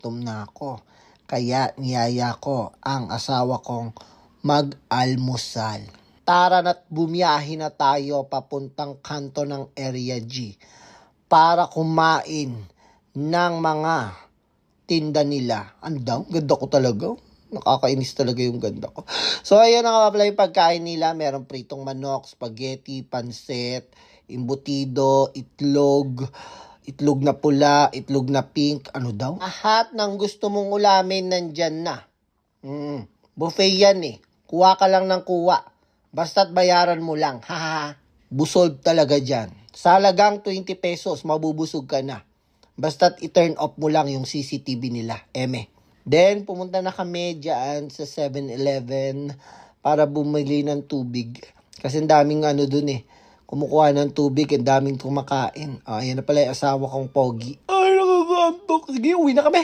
gutom na ako. Kaya niyaya ko ang asawa kong mag-almusal. Tara na't bumiyahe na tayo papuntang kanto ng Area G para kumain ng mga tinda nila. Andaw, ganda ko talaga. Nakakainis talaga yung ganda ko. So, ayan ang pala yung pagkain nila. Merong pritong manok, spaghetti, pansit, embutido, itlog na pula, itlog na pink. Ano daw? Lahat ng gusto mong ulamin nandyan na. Buffet yan eh. Kuha ka lang ng kuha. Basta't bayaran mo lang. Haha. Busog talaga dyan. Sa halagang 20 pesos, mabubusog ka na. Basta't i-turn off mo lang yung CCTV nila. Then, pumunta na kami dyan sa 7-Eleven para bumili ng tubig. Kasi ang daming dun eh. Kumukuha ng tubig, ang daming kumakain. Ayan na pala yung asawa kong pogi. Ay, nakakaantok. Sige, uwi na kami.